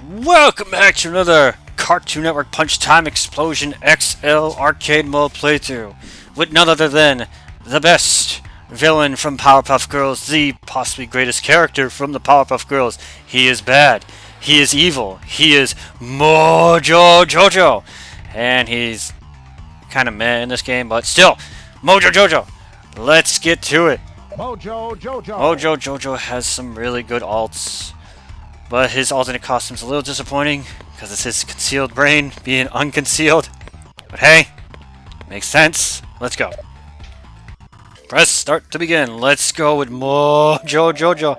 Welcome back to another Cartoon Network Punch Time Explosion XL Arcade Mode playthrough with none other than the best villain from Powerpuff Girls, the possibly greatest character from the Powerpuff Girls. He is bad. He is evil. He is Mojo Jojo. And he's kind of meh in this game, but still, Mojo Jojo. Let's get to it. Mojo Jojo. Mojo Jojo has some really good alts. But his alternate costume's a little disappointing because it's his concealed brain being unconcealed. But hey, makes sense. Let's go. Press start to begin. Let's go with Mojo Jojo.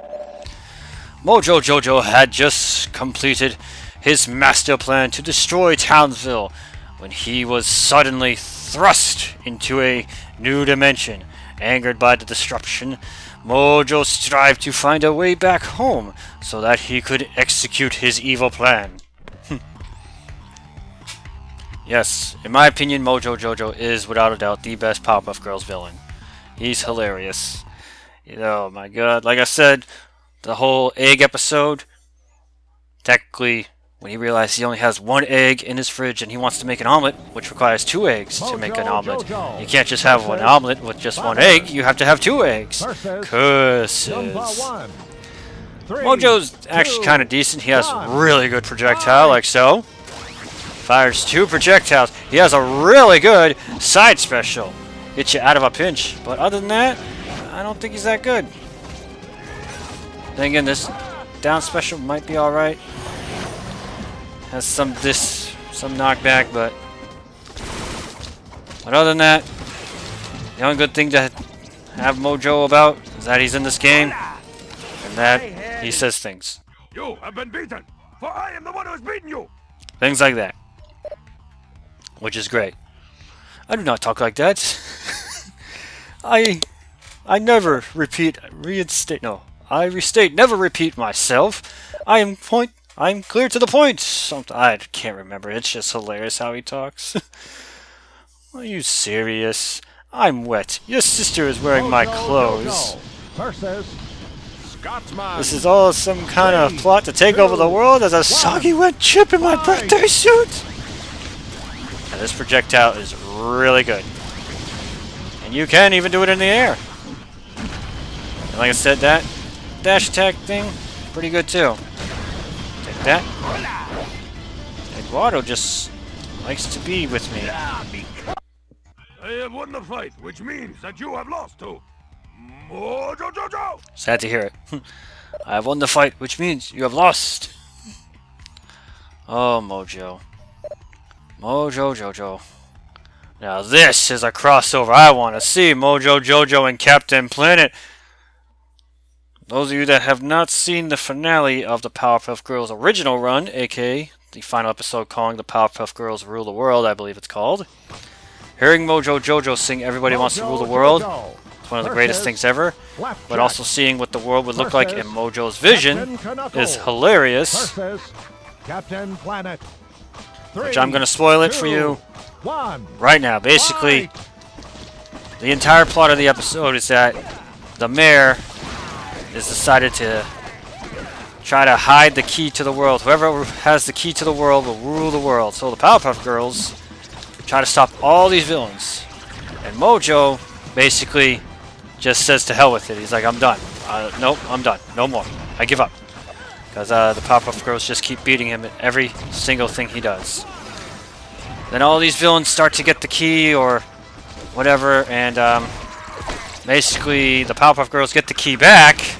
Mojo Jojo had just completed his master plan to destroy Townsville when he was suddenly thrust into a new dimension. Angered by the disruption, Mojo strived to find a way back home so that he could execute his evil plan. Yes, in my opinion, Mojo Jojo is without a doubt the best Powerpuff Girls villain. He's hilarious. Oh my god, like I said, the whole egg episode, technically, when he realized he only has one egg in his fridge and he wants to make an omelet, which requires 2 eggs to make an omelet. You can't just have one omelet with just 1 egg, you have to have 2 eggs. Curses. Mojo's actually kind of decent. He has really good projectile, like so. Fires 2 projectiles. He has a really good side special. Gets you out of a pinch. But other than that, I don't think he's that good. Then again, this down special might be alright. Has some knockback, but other than that, the only good thing to have Mojo about is that he's in this game and that he says things. You have been beaten, for I am the one who has beaten you. Things like that, which is great. I do not talk like that. I never restate, never repeat myself. I'm clear to the point. I can't remember. It's just hilarious how he talks. Are you serious? I'm wet. Your sister is wearing my clothes. This is all some kind of plot to take over the world as a soggy wet chip in my birthday suit. And this projectile is really good. And you can even do it in the air. And like I said, that dash attack thing, pretty good too. That Eduardo just likes to be with me. I have won the fight, which means that you have lost to Mojo Jojo. Sad to hear it. I have won the fight, which means you have lost. Oh, Mojo. Mojo Jojo. Now this is a crossover I want to see. Mojo Jojo and Captain Planet. Those of you that have not seen the finale of the Powerpuff Girls original run, aka the final episode calling the Powerpuff Girls Rule the World, I believe it's called. Hearing Mojo Jojo sing Everybody Wants to Rule the World, it's one of the greatest things ever. But also seeing what the world would look like in Mojo's vision is hilarious. Captain Planet. Which I'm going to spoil it for you right now. Basically, the entire plot of the episode is that the mayor is decided to try to hide the key to the world. Whoever has the key to the world will rule the world. So the Powerpuff Girls try to stop all these villains. And Mojo basically just says to hell with it. He's like, I'm done. Nope, I'm done. No more. I give up. Because the Powerpuff Girls just keep beating him at every single thing he does. Then all these villains start to get the key or whatever, and basically the Powerpuff Girls get the key back,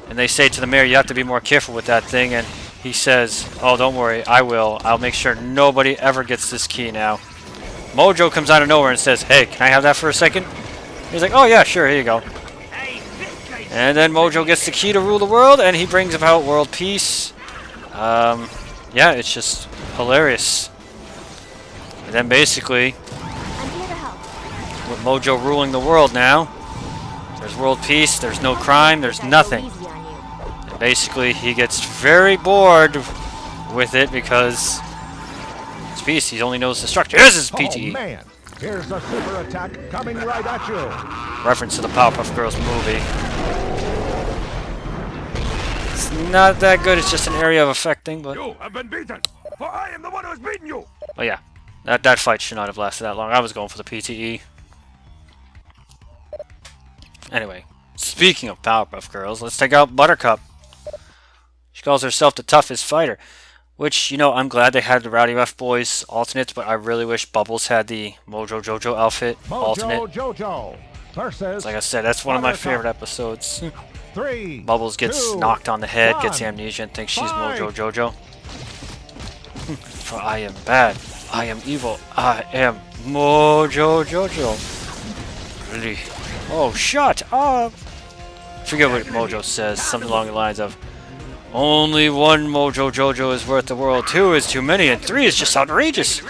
and they say to the mayor, you have to be more careful with that thing, and he says, oh, don't worry, I will. I'll make sure nobody ever gets this key now. Mojo comes out of nowhere and says, hey, can I have that for a second? He's like, oh yeah, sure, here you go. And then Mojo gets the key to rule the world, and he brings about world peace. Yeah, it's just hilarious. And then basically, with Mojo ruling the world now, there's world peace, there's no crime, there's nothing. And basically, he gets very bored with it because it's peace. He only knows destruction. This is PTE. Oh, man. Here's a super attack coming right at you. Reference to the Powerpuff Girls movie. It's not that good. It's just an area of effect thing, but... You have been beaten, for I am the one who has beaten you. Oh yeah, that fight should not have lasted that long. I was going for the PTE. Anyway, speaking of Powerpuff Girls, let's take out Buttercup. She calls herself the toughest fighter. Which, you know, I'm glad they had the Rowdy Rough Boys alternates, but I really wish Bubbles had the Mojo Jojo outfit alternate. Mojo Jojo versus Like I said, that's one of my favorite episodes. 3. Bubbles gets 2, knocked on the head, 1, gets amnesia, and thinks she's fight. Mojo Jojo. For I am bad, I am evil, I am Mojo Jojo. Really? Oh, shut up! I forget what Mojo says, something along the lines of, only one Mojo Jojo is worth the world, 2 is too many, and 3 is just outrageous.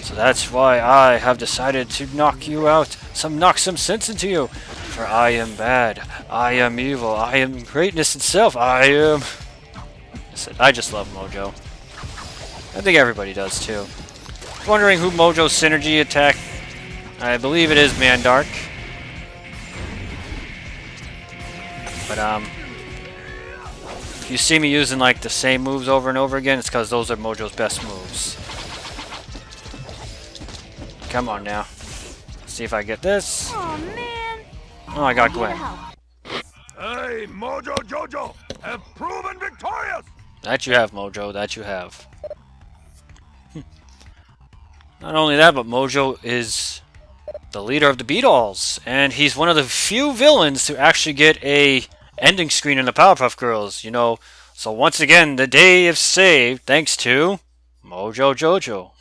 So that's why I have decided to knock you out, knock some sense into you. For I am bad, I am evil, I am greatness itself, I am... I just love Mojo. I think everybody does too. Wondering who Mojo's synergy attack... I believe it is Mandark. But if you see me using like the same moves over and over again, it's because those are Mojo's best moves. Come on now. Let's see if I get this. Oh man! Oh, I got Gwen. Hey, Mojo Jojo have proven victorious. That you have, Mojo. That you have. Not only that, but Mojo is the leader of the Beatles, and he's one of the few villains to actually get a ending screen in the Powerpuff Girls. You know, so once again, the day is saved thanks to Mojo Jojo.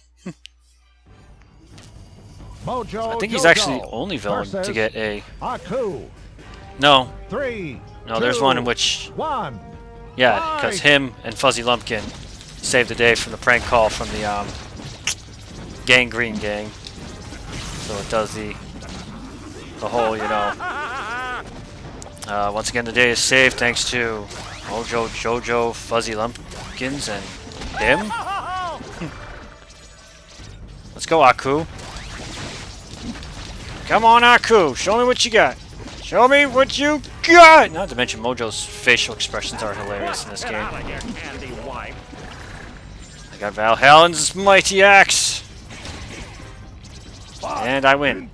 Mojo I think he's Jojo actually the only villain to versus get a... Aku. No. 3. No, there's one in which... 1. Yeah, because him and Fuzzy Lumpkin saved the day from the prank call from the Gang Green Gang. So it does the whole, you know... once again, the day is saved thanks to Mojo Jojo, Fuzzy Lumpkins, and him. Let's go, Aku. Come on, Aku. Show me what you got. Show me what you got! Not to mention Mojo's facial expressions are hilarious in this game. I got Valhallen's mighty axe. And I win.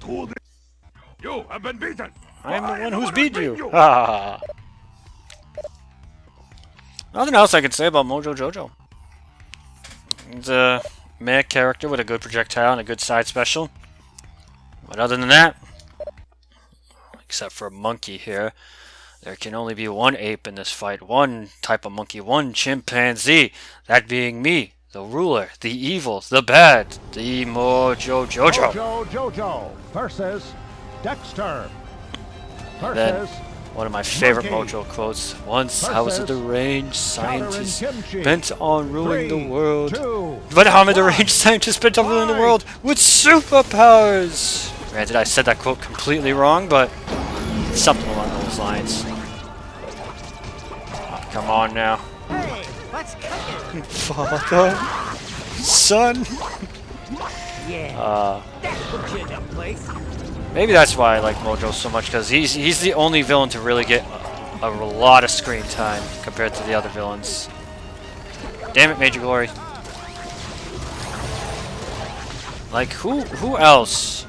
You have been beaten. I am the one who's beaten you. Ha! Nothing else I can say about Mojo Jojo. He's a meh character with a good projectile and a good side special. But other than that, except for a monkey here, there can only be one ape in this fight, one type of monkey, one chimpanzee, that being me, the ruler, the evil, the bad, the Mojo Jojo. Mojo Jojo versus Dexter Then, versus one of my favorite Monkey Mojo quotes, once I was a versus deranged scientist Kimchi. bent on ruling the 3, world. 2, But I'm a 1. deranged scientist bent on ruling the world with superpowers! Granted, I said that quote completely wrong, but something along those lines. Oh, come on now. Hey, let's cook it. Father, son. Yeah. That puts you in a place. Maybe that's why I like Mojo so much, because he's the only villain to really get a lot of screen time compared to the other villains. Damn it, Major Glory. Like, who else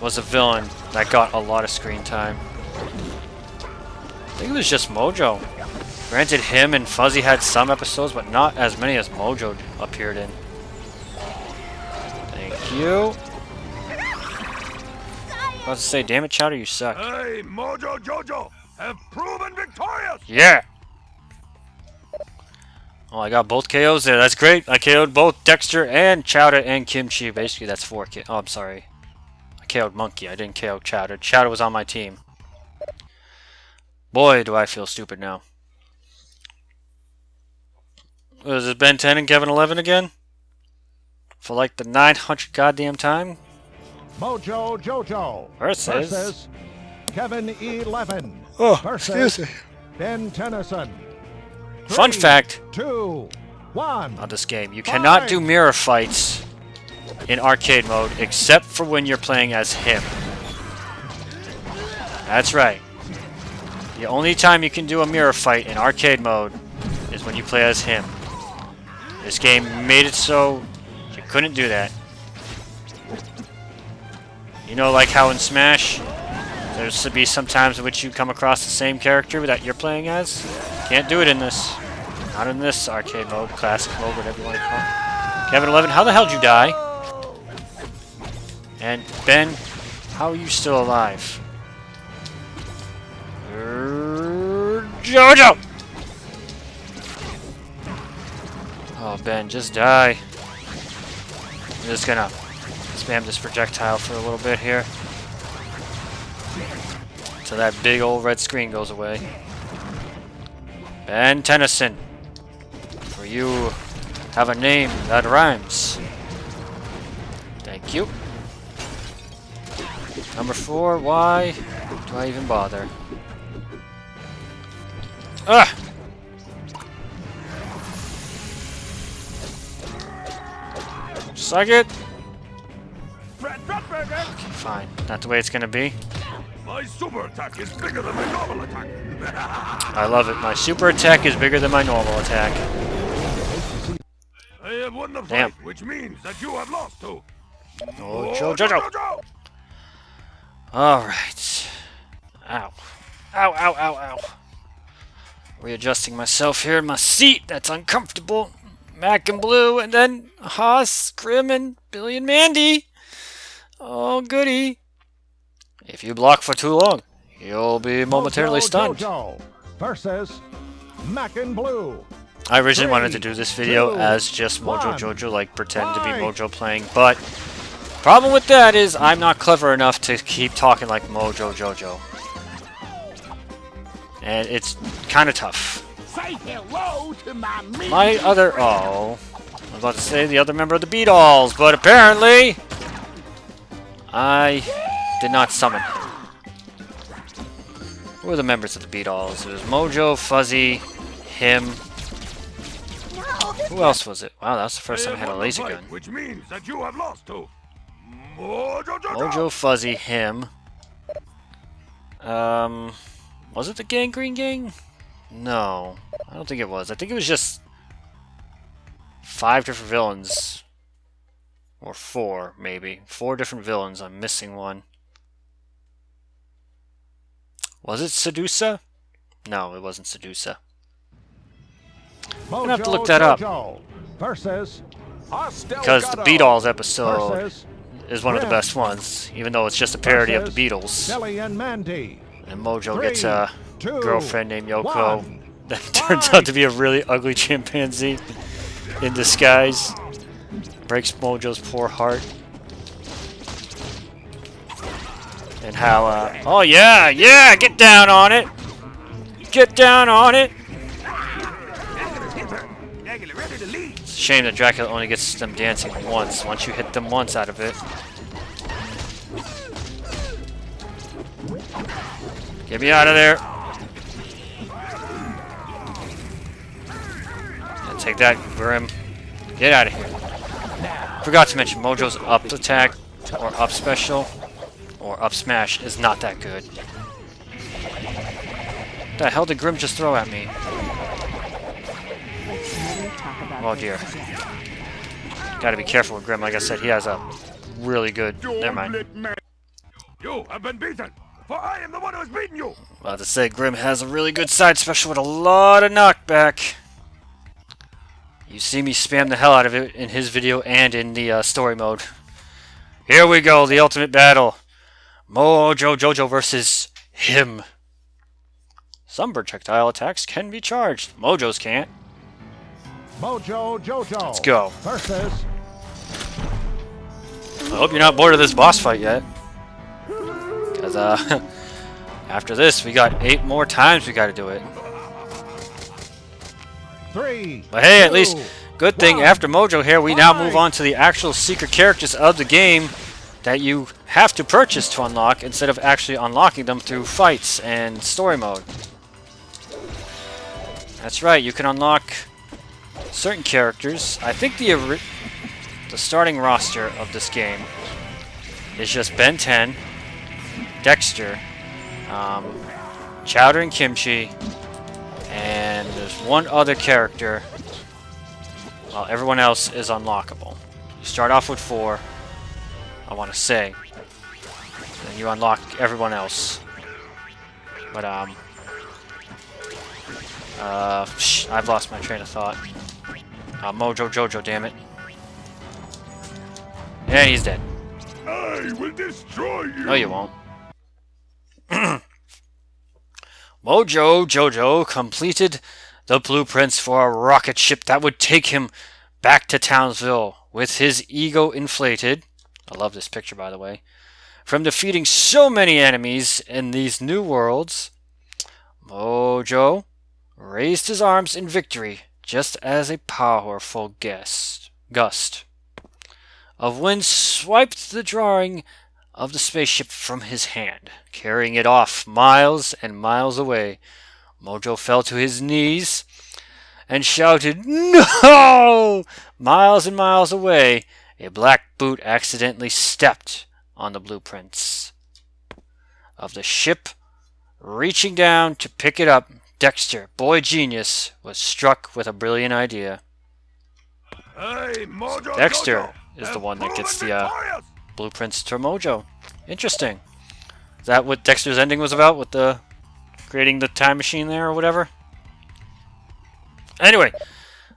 was a villain that got a lot of screen time? I think it was just Mojo. Granted, him and Fuzzy had some episodes, but not as many as Mojo appeared in. Thank you. I was to say, damn it, Chowder, you suck. Hey, Mojo Jojo have proven victorious. Yeah! Oh, I got both KOs there. That's great. I KO'd both Dexter and Chowder and Kimchi. Basically, that's 4 KOs. Oh, I'm sorry. I KO'd Monkey. I didn't KO Chowder. Chowder was on my team. Boy, do I feel stupid now. Was it Ben 10 and Kevin 11 again? For like the 900 goddamn time? Mojo Jojo Versus Kevin 11 excuse me. Ben Tennyson. Fun 3, fact 2, 1. on this game. You cannot do mirror fights in arcade mode except for when you're playing as him. That's right. The only time you can do a mirror fight in arcade mode is when you play as him. This game made it so you couldn't do that. You know, like how in Smash, there's to be some times in which you come across the same character that you're playing as? Can't do it in this. Not in this arcade mode, classic mode, whatever you want to call it. Kevin 11, how the hell did you die? And Ben, how are you still alive? Jojo! Oh, Ben, just die. I'm just gonna spam this projectile for a little bit here. So that big old red screen goes away. Ben Tennyson. For you have a name that rhymes. Thank you. Number 4, why do I even bother? Ah! Suck it! Okay, fine. Not the way it's gonna be. My super attack is bigger than my normal attack. I love it. My super attack is bigger than my normal attack. I have won the Damn. fight, which means that you have lost to Mojo Jojo! Alright. Ow. Ow, ow, ow, ow. Readjusting myself here in my seat. That's uncomfortable. Mac and Blue, and then Haas, Grim, and Billy and Mandy. Oh, goody. If you block for too long, you'll be momentarily Mojo stunned. Jojo versus Mac and Blue. I originally wanted to 3, do this video 2, as just Mojo 1, Jojo, like pretend to be fight. Mojo playing, but problem with that is I'm not clever enough to keep talking like Mojo Jojo. And it's kind of tough. Say hello to my minion. My other... Oh. I was about to say the other member of the Beatles, but apparently... I did not summon him. Who were the members of the Beatles? It was Mojo, Fuzzy, him. Who else was it? Wow, that was the first time I had a laser gun. Which means that you have lost to Mojo Jojo. Mojo, Fuzzy, him. Was it the Gangrene Gang? No, I don't think it was. I think it was just 5 different villains. Or 4, maybe. 4 different villains. I'm missing one. Was it Sedusa? No, it wasn't Sedusa. I'm gonna have to look that up. Versus Because the Beatles episode versus is one of the best ones, even though it's just a parody of the Beatles. Billy and Mandy. And Mojo 3, gets a 2, girlfriend named Yoko 1, that turns out to be a really ugly chimpanzee in disguise. Breaks Mojo's poor heart. And how, oh yeah, yeah, get down on it! Get down on it! It's a shame that Dracula only gets them dancing once. Once you hit them once out of it. Get me out of there! Yeah, take that, Grim. Get out of here. Forgot to mention Mojo's up attack, or up special, or up smash is not that good. What the hell did Grim just throw at me? Oh dear. Gotta be careful with Grim. Like I said, he has a really good... Never mind. You have been beaten, for I am the one who has beaten you. About to say, Grim has a really good side special with a lot of knockback. You see me spam the hell out of it in his video and in the story mode. Here we go, the ultimate battle. Mojo Jojo versus him. Some projectile attacks can be charged. Mojo's can't. Mojo Jojo. Let's go. Versus I hope you're not bored of this boss fight yet. Because, after this, we got 8 more times we gotta do it. 3. But hey, at 2, least, good thing, 1, after Mojo here, we now move fight. on to the actual secret characters of the game that you have to purchase to unlock instead of actually unlocking them through fights and story mode. That's right, you can unlock certain characters. I think the starting roster of this game is just Ben 10, Dexter, Chowder and Kimchi, and there's one other character. Well, everyone else is unlockable. You start off with 4, I want to say. Then you unlock everyone else. But, I've lost my train of thought. Mojo Jojo, damn it. Yeah, he's dead. I will destroy you. No, you won't. Mojo Jojo completed the blueprints for a rocket ship that would take him back to Townsville with his ego inflated. I love this picture, by the way. From defeating so many enemies in these new worlds, Mojo raised his arms in victory just as a powerful gust of wind swiped the drawing of the spaceship from his hand, carrying it off miles and miles away. Mojo fell to his knees and shouted, "No!" Miles and miles away, a black boot accidentally stepped on the blueprints of the ship. Reaching down to pick it up, Dexter, boy genius, was struck with a brilliant idea. Hey, Mojo Dexter Jojo is the has one that gets the proven blueprints to Mojo. Interesting. Is that what Dexter's ending was about, with the creating the time machine there or whatever? Anyway,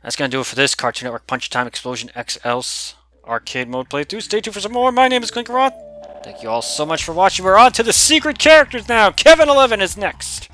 that's going to do it for this Cartoon Network Punch Time Explosion XL's arcade mode playthrough. Stay tuned for some more. My name is Clinkeroith. Thank you all so much for watching. We're on to the secret characters now. Kevin 11 is next.